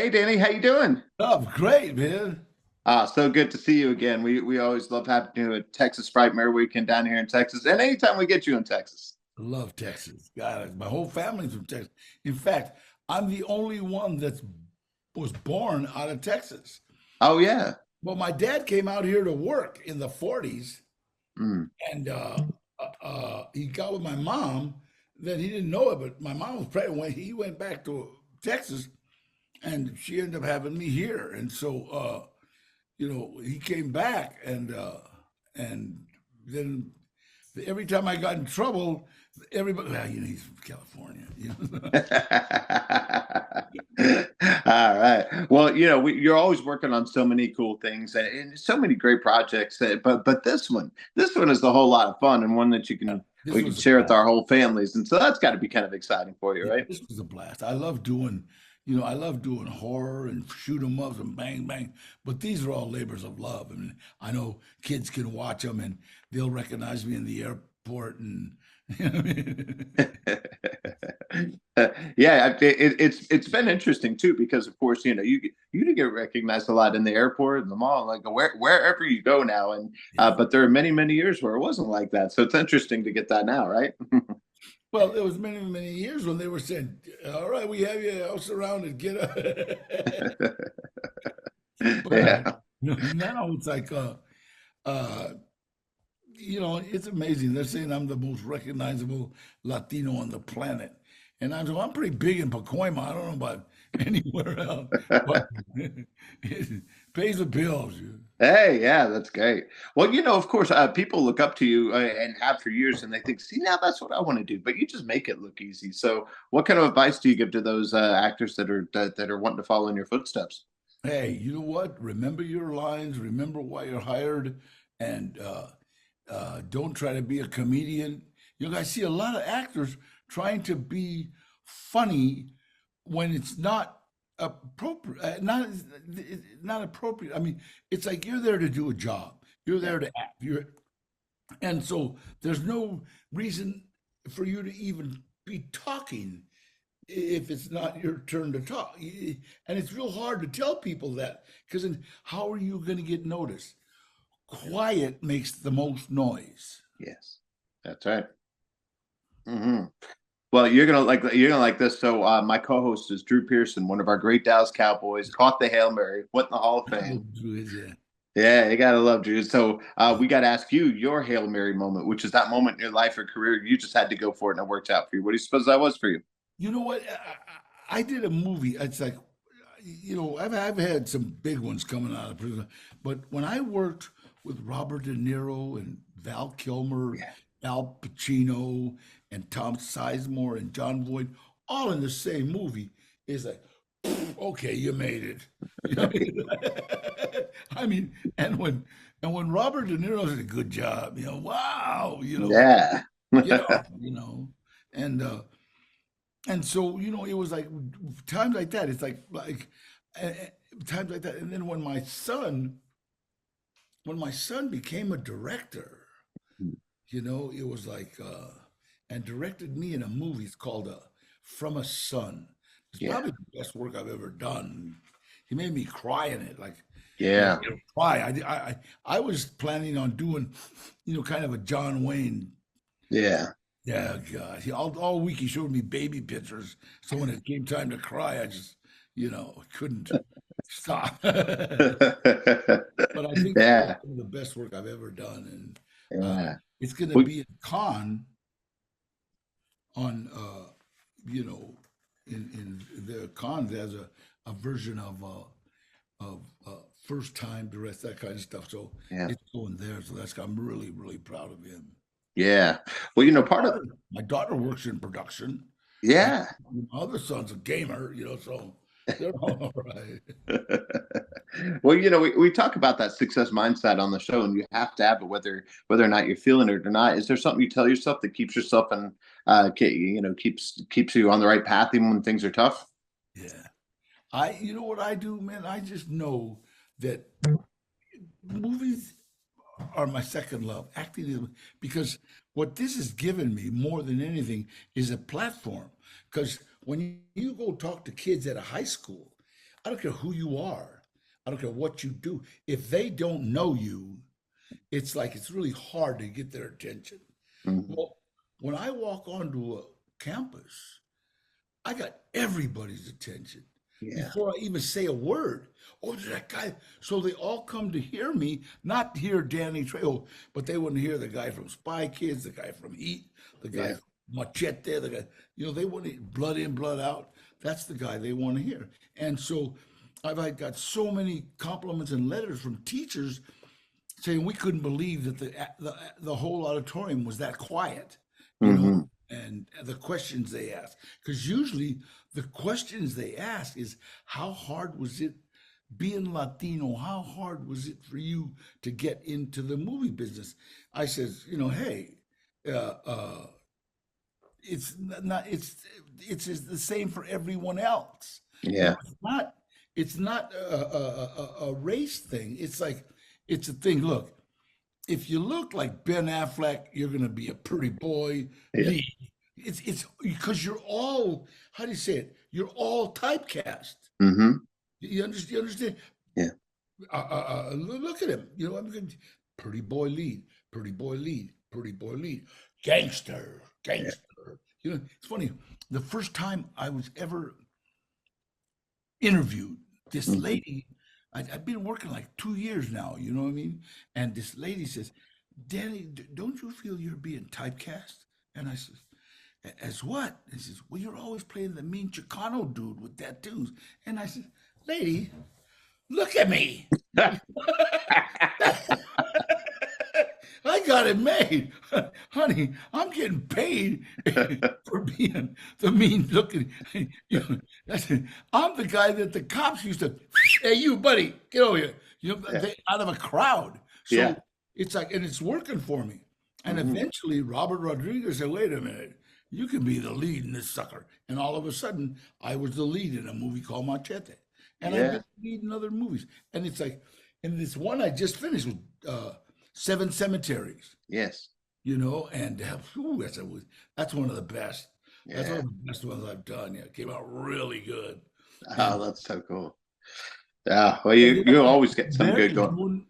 Hey Danny, how you doing? Oh, great, man. So good to see you again. We always love having you at Texas Frightmare Weekend down here in Texas, and anytime we get you in Texas. I love Texas. God, my whole family's from Texas. In fact, I'm the only one that was born out of Texas. Oh yeah. Well, my dad came out here to work in the 40s, Mm. and he got with my mom. Then he didn't know it, but my mom was pregnant when he went back to Texas, and she ended up having me here. And so, he came back, and then every time I got in trouble, everybody, well, he's from California. All right. Well, you're always working on so many cool things and so many great projects. But this one is a whole lot of fun and one that you Yeah, can this we can was a share with blast. our whole families, and so that's got to be kind of exciting for you, Yeah, right? this was a blast. I love doing horror and shoot 'em ups and bang bang. But these are all labors of love. I mean, I know kids can watch them and they'll recognize me in the airport, and you know what I mean? Yeah, it's been interesting too because of course you do get recognized a lot in the airport and the mall, like wherever you go now, and Yeah. but there are many years where it wasn't like that, so it's interesting to get that now, right? Well, there was many years when they were saying, "All right, we have your house surrounded. Get up." But Yeah. now it's like, uh, it's amazing. They're saying I'm the most recognizable Latino on the planet, and I'm pretty big in Pacoima. I don't know about anywhere else, but it pays the bills. Hey, yeah, that's great. Well, of course, people look up to you and have for years, and they think, see, now that's what I want to do. But you just make it look easy. So, what kind of advice do you give to those actors that are wanting to follow in your footsteps? Hey, you know what? Remember your lines. Remember why you're hired, and don't try to be a comedian. I see a lot of actors trying to be funny when it's not appropriate. Not appropriate. I mean, it's like you're there to do a job. You're Yeah. there to act. And so there's no reason for you to even be talking if it's not your turn to talk. And it's real hard to tell people that because then how are you going to get noticed? Quiet makes the most noise. Yes, that's right. Hmm. Well, you're gonna like this. So, my co-host is Drew Pearson, one of our great Dallas Cowboys, caught the Hail Mary, went in the Hall of Oh, Fame. yeah. Yeah, you gotta love Drew. So, we got to ask you your Hail Mary moment, which is that moment in your life or career you just had to go for it and it worked out for you. What do you suppose that was for you? You know what? I did a movie. It's like, I've had some big ones coming out of prison, but when I worked with Robert De Niro and Val Kilmer, Yeah. Al Pacino, and Tom Sizemore and John Voight, all in the same movie, it's like, okay, you made it. You know? I mean, and when Robert De Niro did a good job, wow, Yeah. get up, and so it was like times like that. It's like uh, times like that. And then when my son became a director, it was like and directed me in a movie. It's called From a Son. It's Yeah. probably the best work I've ever done. He made me cry in it, like Yeah. cry. I was planning on doing, kind of a John Wayne. Yeah. Yeah, God. All week he showed me baby pictures. So when it came time to cry, I just, couldn't stop. But I think that was Yeah. some of the best work I've ever done. And Yeah. it's going to We, be a con on, you know, in the cons as a version of first time direct, that kind of stuff. So yeah. it's going there. So I'm really, really proud of him. Yeah. Well, My part of daughter, my daughter works in production, and yeah. my other son's a gamer, so they're all right. Well, we talk about that success mindset on the show, and you have to have it whether or not you're feeling it or not. Is there something you tell yourself that keeps yourself and keeps you on the right path even when things are tough? Yeah. You know what I do, man? I just know that movies are my second love. Acting is because what this has given me more than anything is a platform. Because when you go talk to kids at a high school, I don't care who you are. I don't care what you do. If they don't know you, it's like it's really hard to get their attention. Hmm. Well, when I walk onto a campus, I got everybody's attention Yeah. before I even say a word. Oh, that guy. So they all come to hear me, not to hear Danny Trejo, but they want to hear the guy from Spy Kids, the guy from Heat, the guy Yeah. from Machete, the guy, they want to blood in, blood out. That's the guy they want to hear. And so I got so many compliments and letters from teachers saying we couldn't believe that the whole auditorium was that quiet, you know, Hmm. and the questions they asked. Because usually the questions they ask is how hard was it being Latino? How hard was it for you to get into the movie business? I says, hey, uh, uh, it's not it's just the same for everyone else. Yeah. It's not a race thing. It's like it's a thing. Look, if you look like Ben Affleck, you're going to be a pretty boy Yeah. lead. It's because you're all, how do you say it? You're all typecast. Hmm. You understand? You understand? Yeah. Look at him. I'm going pretty boy lead, pretty boy lead, pretty boy lead, gangster, Yeah. gangster. It's funny. The first time I was ever interviewed, this Hmm. lady, I've been working like 2 years now, you know what I mean? And this lady says, Danny, don't you feel you're being typecast? And I said, as what? And she says, well, you're always playing the mean Chicano dude with tattoos. And I said, lady, look at me. I got it made. Honey, I'm getting paid for being the mean looking. That's it. I'm the guy that the cops used to, hey, you, buddy, get over here. Yeah. Out of a crowd. Yeah. So it's like, and it's working for me. And Hmm. eventually, Robert Rodriguez said, wait a minute, you can be the lead in this sucker. And all of a sudden, I was the lead in a movie called Machete. And I've Yeah. been the lead in other movies. And it's like, and this one I just finished with Seven Cemeteries, Yes. and whew, that's one of the best. That's one Yeah. of the best ones I've done. Yeah, it came out really good. Oh, And that's so cool. Yeah. Well, and you and always get some there good going.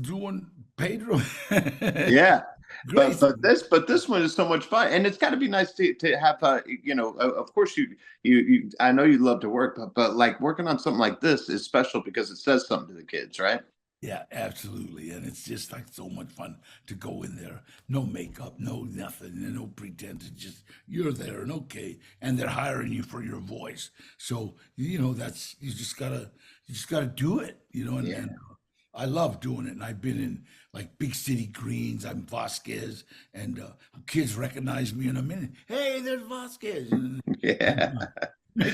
doing Pedro Yeah. But Grace. this one is so much fun, and it's got to be nice to have of course you I know you love to work, but like working on something like this is special because it says something to the kids, right? Yeah, absolutely. And it's just like so much fun to go in there. No makeup, no nothing, and no pretense. It's just you're there and okay. And they're hiring you for your voice. So, that's you just gotta do it, and, Yeah. and I love doing it. And I've been in like big city greens. I'm Vasquez, and kids recognize me in a minute. Hey, there's Vasquez. And, Yeah. make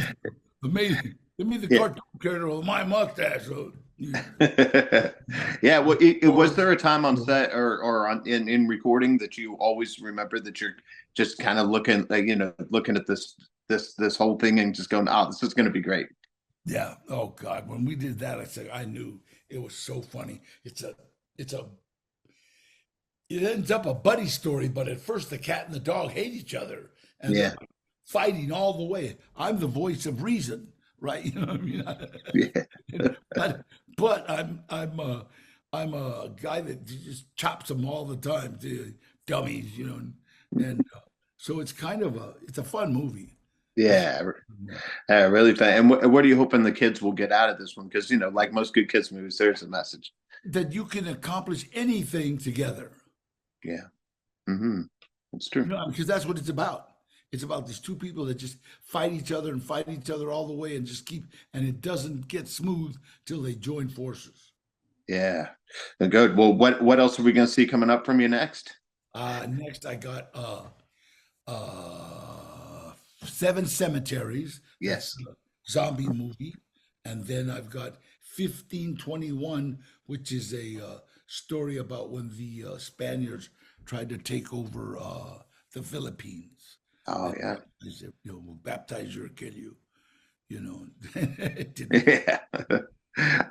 amazing. Give me the Yeah. cartoon character with my mustache. So, Yeah. Well, was or, there a time on you know, set or in recording that you always remember that you're just kind of looking, like, looking at this whole thing and just going, oh, this is going to be great. Yeah. Oh God. When we did that, I knew it was so funny. It's a it ends up a buddy story, but at first the cat and the dog hate each other and they're Yeah. like fighting all the way. I'm the voice of reason, right? You know what I Yeah. mean? but I'm a guy that just chops them all the time, the dummies, and so it's a fun movie. It's Yeah. Really fun. And what are you hoping the kids will get out of this one? Because, like most good kids movies, there's a message. that you can accomplish anything together. Yeah. Hmm. It's true. Because that's what it's about. It's about these two people that just fight each other and fight each other all the way and just keep, and it doesn't get smooth till they join forces. Yeah. Good. Well, what else are we going to see coming up from you next? Next, I got uh, Seven Cemeteries. That's Yes. a zombie movie. And then I've got 1521, which is a story about when the Spaniards tried to take over the Philippines. Oh, And yeah. they said, we'll baptize you or kill you. It didn't work. Yeah.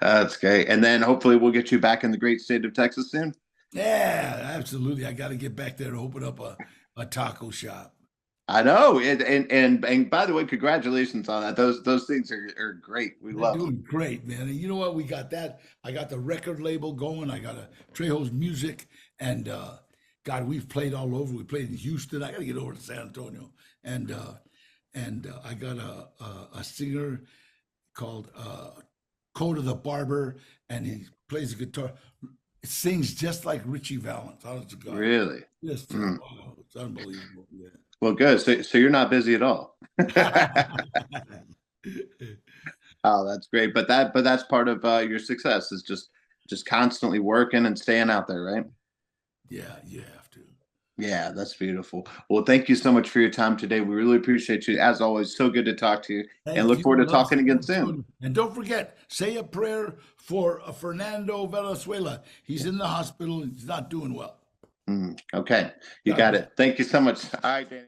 That's great. And then hopefully we'll get you back in the great state of Texas soon. Yeah, absolutely. I got to get back there to open up a taco shop. I know. And by the way, congratulations on that. Those things are great. We They're love them. doing great, man. And you know what? We got that. I got the record label going. I got a Trejo's Music, and God, we've played all over. We played in Houston. I got to get over to San Antonio, and I got a singer called Coda the Barber, and he plays the guitar. Sings just like Richie Valens. Honest to God, Really. just Mm. oh, it's unbelievable. Yeah. Well, good. So you're not busy at all. Oh, that's great. But that's part of your success is just constantly working and staying out there, right? Yeah, you have to. Yeah, that's beautiful. Well, thank you so much for your time today. We really appreciate you. As always, so good to talk to you and Thank look you. forward to Love talking San again soon. Antonio. And don't forget, say a prayer for Fernando Venezuela. He's in the hospital. He's not doing well. Okay, you God got bless. it. Thank you so much. All right, Danny.